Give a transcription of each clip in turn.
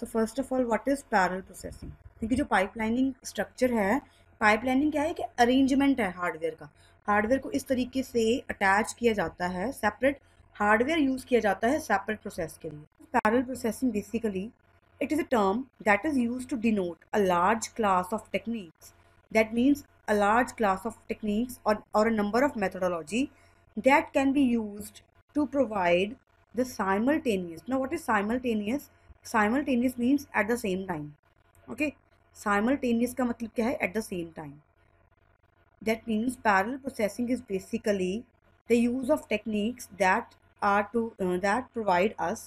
So first of all what is parallel processing? क्योंकि जो pipelining structure है, pipelining क्या है कि अरेंजमेंट है हार्डवेयर का। हार्डवेयर को इस तरीके से अटैच किया जाता है, सेपरेट हार्डवेयर यूज किया जाता है सेपरेट प्रोसेस के लिए। Parallel processing basically it is a term that is used to denote a large class of techniques. That means a large class of techniques or a number of methodology that can be used to provide the simultaneous. Now what is simultaneous? Simultaneous means at the same time. Okay, simultaneous का मतलब क्या है? At the same time. That means parallel processing is basically the use of techniques that provide us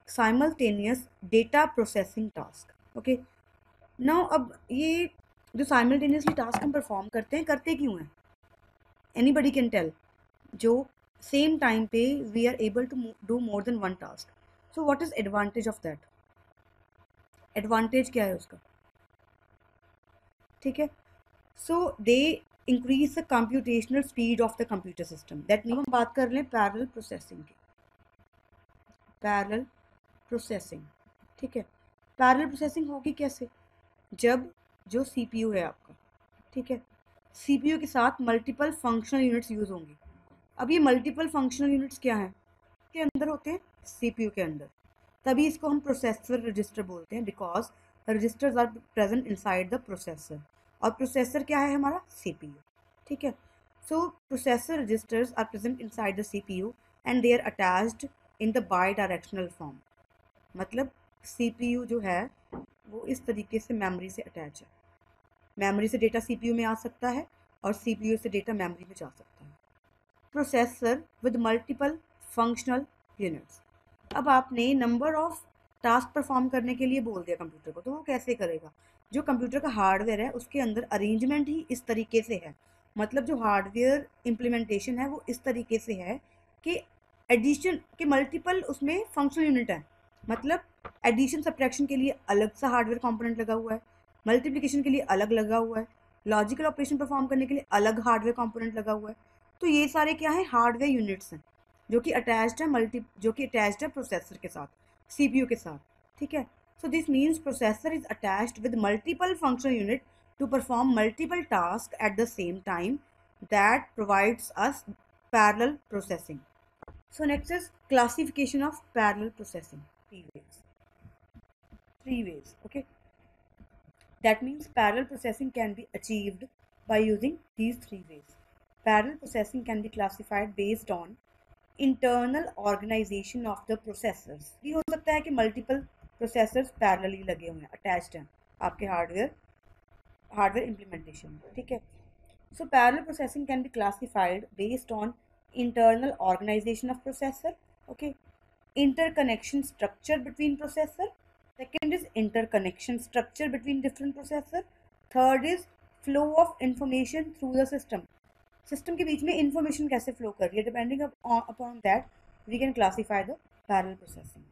simultaneous data processing task. Okay, now अब ये जो simultaneously task हम perform करते क्यों हैं? Anybody can tell. जो same time पे we are able to do more than one task. So what is advantage of that? Advantage क्या है उसका? ठीक है, so they increase the computational speed of the computer system. That means हम बात कर लें parallel processing की, parallel प्रोसेसिंग। ठीक है, पैरेलल प्रोसेसिंग होगी कैसे? जब जो सीपीयू है आपका, ठीक है, सीपीयू के साथ मल्टीपल फंक्शनल यूनिट्स यूज होंगी। अब ये मल्टीपल फंक्शनल यूनिट्स क्या हैं? के अंदर होते हैं सीपीयू के अंदर, तभी इसको हम प्रोसेसर रजिस्टर बोलते हैं, because registers are present inside the processor, और प्रोसेसर क्या है हमारा? सीपीयू। ठीक है, so processor registers are present inside the CPU and they are attached in the bidirectional form. मतलब सीपीयू जो है वो इस तरीके से मेमोरी से अटैच है। मेमोरी से डेटा सीपीयू में आ सकता है और सीपीयू से डेटा मेमोरी में जा सकता है। Processor with multiple functional units. अब आपने नंबर ऑफ टास्क परफॉर्म करने के लिए बोल दिया कंप्यूटर को, तो वो कैसे करेगा? जो कंप्यूटर का हार्डवेयर है उसके अंदर अरेंजमेंट ही इस तरीके से है, मतलब जो हार्डवेयर इम्प्लीमेंटेशन है वो इस तरीके से है कि एडिशन के मल्टीपल उसमें फंक्शनल यूनिट है। मतलब एडिशन सब्ट्रैक्शन के लिए अलग सा हार्डवेयर कंपोनेंट लगा हुआ है, मल्टीप्लिकेशन के लिए अलग लगा हुआ है, लॉजिकल ऑपरेशन परफॉर्म करने के लिए अलग हार्डवेयर कंपोनेंट लगा हुआ है। तो ये सारे क्या है? हार्डवेयर यूनिट्स हैं जो कि अटैच्ड है प्रोसेसर के साथ, सीपीयू के साथ। ठीक है, so this means processor is attached with multiple functional unit to perform multiple task at the same time, that provides us parallel processing. So next is classification of parallel processing. Three ways. Okay, that means parallel processing can be achieved by using these three ways. Parallel processing can be classified based on internal organization of the processors. ये हो सकता है कि multiple processors parallelly लगे हुए हैं, attached हैं आपके hardware implementation में। ठीक है, so parallel processing can be classified based on internal organization of processor. Okay, interconnection structure between processor. Second is interconnection structure between different processor. Third is flow of information through the system. System के बीच में information कैसे flow कर रही है, depending upon that we can classify the parallel processing.